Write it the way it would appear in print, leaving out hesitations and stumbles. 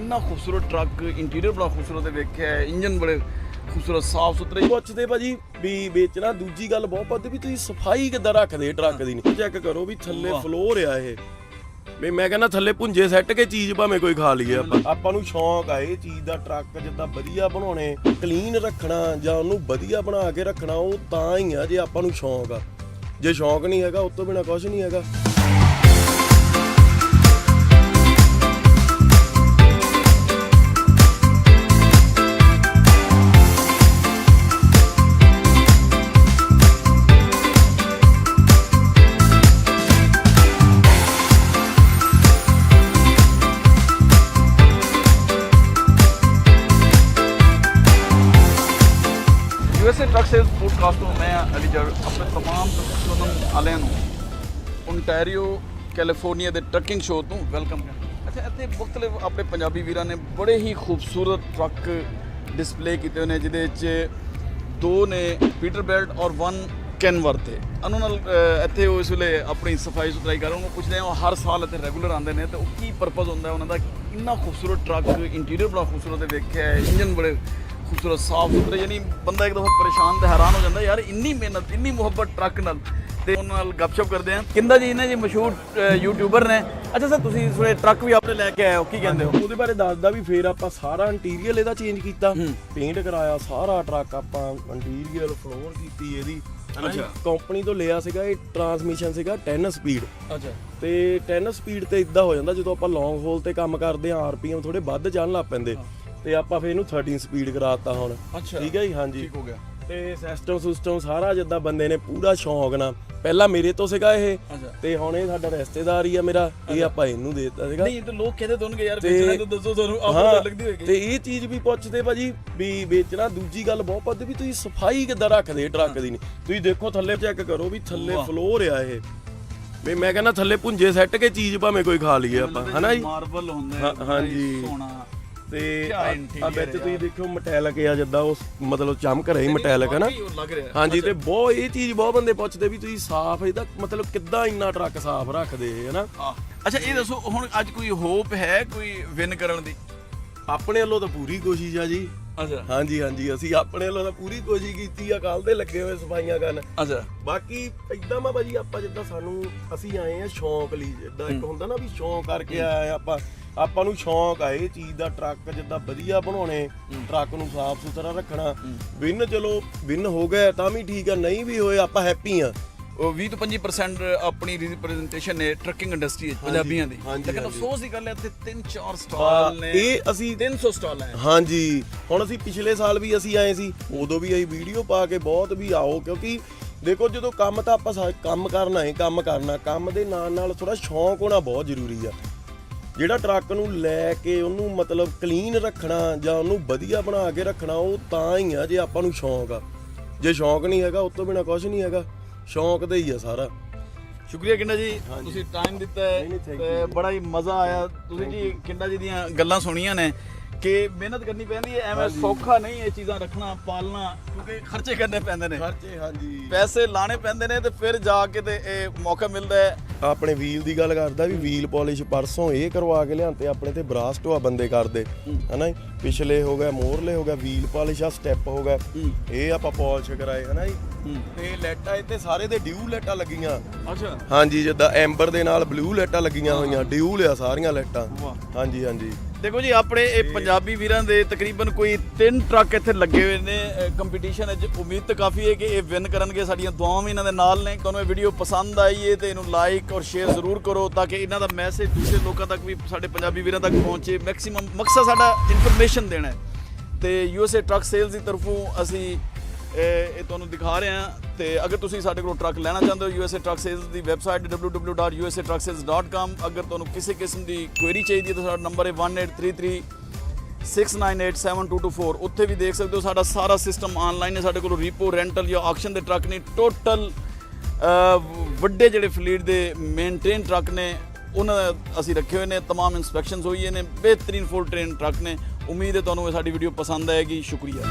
इन्ना खूबसूरत truck interior बड़ा खूबसूरत वेख्या है, इंजन बड़े खूबसूरत साफ सुथरे। ਪੁੱਛਦੇ ਭਾਜੀ ਵੀ ਵੇਚਣਾ ਦੂਜੀ ਗੱਲ ਬਹੁਤ ਪੱਦੀ ਵੀ ਤੁਸੀਂ ਸਫਾਈ ਕਿੱਦਾਂ ਰੱਖਦੇ ਟਰੱਕ ਦੀ ਨਹੀਂ ਚੈੱਕ ਕਰੋ ਵੀ ਥੱਲੇ ਫਲੋਰ ਆ ਇਹ ਵੀ ਮੈਂ ਕਹਿੰਦਾ ਥੱਲੇ ਪੁੰਜੇ ਸੱਟ ਕੇ ਚੀਜ਼ ਭਾਵੇਂ ਕੋਈ ਖਾ ਲਈਏ ਆਪਾਂ ਨੂੰ ਸ਼ੌਂਕ ਆ ਇਹ ਚੀਜ਼ ਦਾ ਟਰੱਕ ਜਿੱਦਾਂ ਵਧੀਆ ਬਣਾਉਣੇ ਕਲੀਨ ਰੱਖਣਾ ਜਾਂ ਉਹਨੂੰ ਵਧੀਆ ਬਣਾ ਕੇ ਰੱਖਣਾ ਉਹ ਤਾਂ ਹੀ ਆ ਜੇ ਆਪਾਂ ਨੂੰ ਸ਼ੌਂਕ ਆ ਜੇ ਸ਼ੌਂਕ ਨਹੀਂ ਹੈਗਾ ਉਸ ਤੋਂ ਬਿਨਾਂ ਕੁਝ ਨਹੀਂ ਹੈਗਾ। यूएसए ट्रक सेल्स पॉडकास्ट में मैं अली जड़ अपने तमाम सुनने वाले ओंटारियो कैलिफोर्निया के ट्रकिंग शो तो वेलकम कर। अच्छा इतने मुख्तलिफ अपने पंजाबी वीरां ने बड़े ही खूबसूरत ट्रक डिस्पले किए ने जिहदे दो ने पीटरबेल्ट और वन कैनवर्थ है उन्होंने इतने इस वे अपनी सफाई सुथराई कर उन्होंने पुछते हैं हर साल इतने रेगूलर आते हैं तो की परपज़ होंगे उन्होंने इन्ना खूबसूरत ट्रक इंटीरियर बड़ा खूबसूरत वेख्या है, इंजन बड़े खूबसूरत साफ सुथरे, यानी बंदा एक दफ़ा परेशान तो हैरान हो जाता है यार इन्नी मेहनत इन्नी मुहब्बत ट्रक नाल ते उन्हां नाल गपशप करते हैं। किंदा जी ने जी मशहूर यूट्यूबर ने। अच्छा सर तुसीं थोड़े ट्रक भी आपने लैके आए हो की कहंदे हो ਉਹਦੇ ਬਾਰੇ ਦੱਸਦਾ ਵੀ ਫੇਰ ਆਪਾਂ ਸਾਰਾ ਇੰਟੀਰੀਅਰ ਇਹਦਾ ਚੇਂਜ ਕੀਤਾ ਪੇਂਟ ਕਰਾਇਆ ਸਾਰਾ ਟਰੱਕ ਆਪਾਂ ਇੰਟੀਰੀਅਰ ਫਲੋਰ ਕੀਤੀ ਇਹਦੀ। ਅੱਛਾ ਕੰਪਨੀ ਤੋਂ ਲਿਆ ਸੀਗਾ ਇਹ ਟਰਾਂਸਮਿਸ਼ਨ ਸੀਗਾ 10 ਸਪੀਡ। ਅੱਛਾ ਤੇ 10 ਸਪੀਡ ਤੇ ਇਦਾਂ ਹੋ ਜਾਂਦਾ ਜਦੋਂ ਆਪਾਂ ਲੌਂਗ ਹੋਲ ਤੇ ਕੰਮ ਕਰਦੇ ਆ ਆਰਪੀਐਮ ਥੋੜੇ ਵੱਧ ਚੱਲਣ ਲੱਗ ਪੈਂਦੇ ਤੇ ਆਪਾਂ ਫੇਰ ਇਹਨੂੰ 13 ਸਪੀਡ ਕਰਾਤਾ ਹੁਣ। ਅੱਛਾ ਠੀਕ ਹੈ ਜੀ ਹਾਂਜੀ ਠੀਕ ਹੋ ਗਿਆ। ਤੇ ਸਿਸਟਮ ਸਾਰਾ ਜਿੱਦਾਂ ਬੰਦੇ ਨੇ ਪੂਰਾ ਸ਼ੌਂਕ ਨਾਲ ਪਹਿਲਾਂ ਮੇਰੇ ਤੋਂ ਸੀਗਾ ਇਹ ਤੇ ਹੁਣ ਇਹ ਸਾਡਾ ਰਿਸ਼ਤੇਦਾਰ ਹੀ ਆ ਮੇਰਾ ਇਹ ਆਪਾਂ ਇਹਨੂੰ ਦੇ ਦਿੱਤਾ ਸੀਗਾ। ਨਹੀਂ ਤੇ ਲੋਕ ਕਹਿੰਦੇ ਦੋਨਗੇ ਯਾਰ ਵੇਚਣਾ ਤਾਂ ਦੱਸੋ ਤੁਹਾਨੂੰ ਆਪਾਂ ਲੱਗਦੀ ਹੋਏਗੀ ਤੇ ਇਹ ਚੀਜ਼ ਵੀ ਪੁੱਛਦੇ ਭਾਜੀ ਵੀ ਵੇਚਣਾ ਦੂਜੀ ਗੱਲ ਬਹੁਤ ਪੱਦੀ ਵੀ ਤੁਸੀਂ ਸਫਾਈ ਕਿੱਦਾਂ ਰੱਖਦੇ ਟਰੱਕ ਦੀ ਨਹੀਂ ਤੁਸੀਂ ਦੇਖੋ ਥੱਲੇ ਚੈੱਕ ਕਰੋ ਵੀ ਥੱਲੇ ਫਲੋਰ ਆ ਇਹ ਵੀ ਮੈਂ ਕਹਿੰਦਾ ਥੱਲੇ ਪੁੰਜੇ ਸੱਟ ਕੇ ਚੀਜ਼ ਭਾਵੇਂ ਕੋਈ ਖਾ ਲਈਏ ਆਪਾਂ ਹਨਾ ਜੀ ਮਾਰਬਲ ਹੁੰਦਾ ਹਾਂਜੀ ਸੋਨਾ ਤੇ ਆ ਵਿੱਚ ਤੁਸੀਂ ਦੇਖੋ ਮਟੈਲਿਕ ਆ ਜਿੱਦਾਂ ਉਹ ਮਤਲਬ ਚਮਕ ਰਹੀ ਮਟੈਲਿਕ ਹੈ ਨਾ ਹਾਂਜੀ ਤੇ ਬਹੁਤ ਇਹ ਚੀਜ਼ ਬਹੁਤ ਬੰਦੇ ਪੁੱਛਦੇ ਵੀ ਤੁਸੀਂ ਸਾਫ਼ ਇਹਦਾ ਮਤਲਬ ਕਿੱਦਾਂ ਇੰਨਾ ਟਰੱਕ ਸਾਫ਼ ਰੱਖਦੇ ਹੈ ਨਾ। ਅੱਛਾ ਇਹ ਦੱਸੋ ਹੁਣ ਅੱਜ ਕੋਈ ਹੋਪ ਹੈ ਕੋਈ ਵਿਨ ਕਰਨ ਦੀ? ਆਪਣੇ ਵੱਲੋਂ ਤਾਂ ਪੂਰੀ ਕੋਸ਼ਿਸ਼ ਆ ਜੀ। ਅੱਛਾ ਹਾਂਜੀ ਹਾਂਜੀ ਅਸੀਂ ਆਪਣੇ ਵੱਲੋਂ ਤਾਂ ਪੂਰੀ ਕੋਸ਼ਿਸ਼ ਕੀਤੀ ਆ ਕੱਲ ਦੇ ਲੱਗੇ ਹੋਏ ਸਫਾਈਆਂ ਕਰਨ। ਅੱਛਾ ਬਾਕੀ ਇਦਾਂ ਮੈਂ ਭਾਜੀ ਆਪਾਂ ਜਿੱਦਾਂ ਸਾਨੂੰ ਅਸੀਂ ਆਏ ਆ ਸ਼ੌਂਕ ਲਈ ਜਿੱਦਾਂ ਇੱਕ ਹੁੰਦਾ ਨਾ ਵੀ ਸ਼ੌਂਕ ਕਰਕੇ ਆਏ ਆਪਾਂ ਨੂੰ ਸ਼ੌਂਕ ਆ ਇਹ ਚੀਜ਼ ਦਾ ਟਰੱਕ ਜਿੱਦਾਂ ਵਧੀਆ ਬਣਾਉਣੇ ਟਰੱਕ ਨੂੰ ਸਾਫ਼ ਸੁਥਰਾ ਰੱਖਣਾ। ਚਲੋ ਵਿਨ ਹੋ ਗਿਆ ਤਾਂ ਵੀ ਠੀਕ ਆ ਨਹੀਂ ਵੀ ਹੋਏ ਆਪਾਂ ਹੈਪੀ ਆ। 20 ਤੋਂ 25% ਆਪਣੀ ਰਿਪਰੈਜ਼ੈਂਟੇਸ਼ਨ ਨੇ ਟਰੱਕਿੰਗ ਇੰਡਸਟਰੀ ਵਿੱਚ ਪੰਜਾਬੀਆਂ ਦੀ ਲੇਕਿਨ ਅਫਸੋਸ ਦੀ ਗੱਲ ਹੈ ਇੱਥੇ 3-4 ਸਟਾਲ ਨੇ ਇਹ ਅਸੀਂ 300 ਸਟਾਲ ਹੈ। ਹਾਂਜੀ ਹੁਣ ਅਸੀਂ ਪਿਛਲੇ ਸਾਲ ਵੀ ਅਸੀਂ ਆਏ ਸੀ ਉਦੋਂ ਵੀ ਅਸੀਂ ਵੀਡੀਓ ਪਾ ਕੇ ਬਹੁਤ ਵੀ ਆਓ ਕਿਉਂਕਿ ਦੇਖੋ ਜਦੋਂ ਕੰਮ ਤਾਂ ਆਪਾਂ ਕੰਮ ਕਰਨਾ ਹੈ ਕੰਮ ਦੇ ਨਾਲ ਥੋੜਾ ਸ਼ੌਂਕ ਹੋਣਾ ਬਹੁਤ ਜ਼ਰੂਰੀ ਆ। ਜਿਹੜਾ ਟਰੱਕ ਨੂੰ ਲੈ ਕੇ ਉਹਨੂੰ ਮਤਲਬ ਕਲੀਨ ਰੱਖਣਾ ਜਾਂ ਉਹਨੂੰ ਵਧੀਆ ਬਣਾ ਕੇ ਰੱਖਣਾ ਉਹ ਤਾਂ ਹੀ ਆ ਜੇ ਆਪਾਂ ਨੂੰ ਸ਼ੌਂਕ ਆ ਜੇ ਸ਼ੌਂਕ ਨਹੀਂ ਹੈਗਾ ਉਸ ਤੋਂ ਬਿਨਾਂ ਕੁਝ ਨਹੀਂ ਹੈਗਾ ਸ਼ੌਂਕ ਦਾ ਹੀ ਆ ਸਾਰਾ। ਸ਼ੁਕਰੀਆ ਕਿੰਨਾ ਜੀ ਤੁਸੀਂ ਟਾਈਮ ਦਿੱਤਾ ਤੇ ਬੜਾ ਹੀ ਮਜ਼ਾ ਆਇਆ। ਤੁਸੀਂ ਜੀ ਕਿੰਨਾ ਜੀ ਦੀਆਂ ਗੱਲਾਂ ਸੁਣੀਆਂ ਨੇ ਕਿ ਮਿਹਨਤ ਕਰਨੀ ਪੈਂਦੀ ਹੈ ਐਵੇਂ ਸੌਖਾ ਨਹੀਂ ਇਹ ਚੀਜ਼ਾਂ ਰੱਖਣਾ ਪਾਲਣਾ ਕਿਉਂਕਿ ਖਰਚੇ ਕਰਨੇ ਪੈਂਦੇ ਨੇ ਹਾਂਜੀ ਪੈਸੇ ਲਾਣੇ ਪੈਂਦੇ ਨੇ ਤੇ ਫਿਰ ਜਾ ਕੇ ਤੇ ਇਹ ਮੌਕਾ ਮਿਲਦਾ ਹੈ। ਆਪਣੇ ਵੀਲ ਦੀ ਗੱਲ ਕਰਦਾ ਵੀ ਵੀਲ ਪਾਲਿਸ਼ ਪਰਸੋਂ ਇਹ ਕਰਵਾ ਕੇ ਲਿਆਂਤੇ ਆਪਣੇ ਤੇ ਬਰਾਸਟੋ ਆ ਬੰਦੇ ਕਰਦੇ ਹਨਾ ਪਿਛਲੇ ਹੋ ਗਿਆ ਮੋਰਲੇ ਹੋ ਗਿਆ ਵੀਲ ਪਾਲਿਸ਼ ਆ ਸਟੈਪ ਹੋ ਗਿਆ ਇਹ ਆਪਾਂ ਪਾਲਿਸ਼ ਕਰਾਏ ਹਨਾ ਜੀ ਤੇ ਲਾਈਟਾਂ ਇੱਥੇ ਸਾਰੇ ਦੇ ਡਿਊ ਲਾਈਟਾਂ ਲੱਗੀਆਂ। ਅੱਛਾ ਹਾਂਜੀ ਜਿੱਦਾਂ ਐਂਬਰ ਦੇ ਨਾਲ ਬਲੂ ਲਾਈਟਾਂ ਲੱਗੀਆਂ ਹੋਈਆਂ ਡਿਊ ਲਿਆ ਸਾਰੀਆਂ ਲਾਈਟਾਂ। ਹਾਂਜੀ ਹਾਂਜੀ ਦੇਖੋ ਜੀ ਆਪਣੇ ਇਹ ਪੰਜਾਬੀ ਵੀਰਾਂ ਦੇ ਤਕਰੀਬਨ ਕੋਈ 3 ਟਰੱਕ ਇੱਥੇ ਲੱਗੇ ਹੋਏ ਨੇ ਕੰਪੀਟੀਸ਼ਨ ਵਿੱਚ ਉਮੀਦ ਤਾਂ ਕਾਫੀ ਹੈ ਕਿ ਇਹ ਵਿਨ ਕਰਨਗੇ। ਸਾਡੀਆਂ ਦੁਆਵਾਂ ਵੀ ਇਹਨਾਂ ਦੇ ਨਾਲ ਨੇ। ਤੁਹਾਨੂੰ ਇਹ ਵੀਡੀਓ ਪਸੰਦ ਆਈ ਹੈ ਤੇ ਇਹਨੂੰ ਲਾਈਕ ਔਰ ਸ਼ੇਅਰ ਜ਼ਰੂਰ ਕਰੋ ਤਾਂ ਕਿ ਇਹਨਾਂ ਦਾ ਮੈਸੇਜ ਦੂਸਰੇ ਲੋਕਾਂ ਤੱਕ ਵੀ ਸਾਡੇ ਪੰਜਾਬੀ ਵੀਰਾਂ ਤੱਕ ਪਹੁੰਚੇ। ਮੈਕਸਿਮਮ ਮਕਸਦ ਸਾਡਾ ਇਨਫੋਰਮੇਸ਼ਨ ਦੇਣਾ ਹੈ ਤੇ ਯੂਐਸਏ ਟਰੱਕ ਸੇਲਸ ਦੀ ਤਰਫੋਂ ਅਸੀਂ ਇਹ ਤੁਹਾਨੂੰ ਦਿਖਾ ਰਹੇ ਹਾਂ ਤੇ ਅਗਰ ਤੁਸੀਂ ਸਾਡੇ ਕੋਲ ਟਰੱਕ ਲੈਣਾ ਚਾਹੁੰਦੇ ਹੋ ਯੂਐਸਏ ਟਰੱਕ ਸੇਲਸ ਦੀ ਵੈਬਸਾਈਟ www.usatrucksales.com। ਅਗਰ ਤੁਹਾਨੂੰ ਕਿਸੇ ਕਿਸਮ ਦੀ ਕੁਐਰੀ ਚਾਹੀਦੀ ਹੈ ਤਾਂ ਸਾਡਾ ਨੰਬਰ ਹੈ 183369872224 ਉੱਥੇ ਵੀ ਦੇਖ ਸਕਦੇ ਹੋ ਸਾਡਾ ਸਾਰਾ ਸਿਸਟਮ ਆਨਲਾਈਨ ਹੈ। ਸਾਡੇ ਕੋਲ ਰੀਪੋ ਰੈਂਟਲ ਜਾਂ ਆਕਸ਼ਨ ਦੇ ਟਰੱਕ ਨਹੀਂ ਟੋਟਲ ਵੱਡੇ ਜਿਹੜੇ ਫਲੀਟ ਦੇ ਮੇਨਟੇਨ ਟਰੱਕ ਨੇ ਉਹਨਾਂ ਅਸੀਂ ਰੱਖੇ ਹੋਏ ਨੇ। तमाम ਇੰਸਪੈਕਸ਼ਨਸ ਹੋਈਆਂ ਨੇ ਬਿਹਤਰੀਨ ਫੁੱਲ ਟ੍ਰੇਨ ਟਰੱਕ ਨੇ। ਉਮੀਦ ਹੈ ਤੁਹਾਨੂੰ ਇਹ ਸਾਡੀ ਵੀਡੀਓ ਪਸੰਦ ਆਏਗੀ। ਸ਼ੁਕਰੀਆ।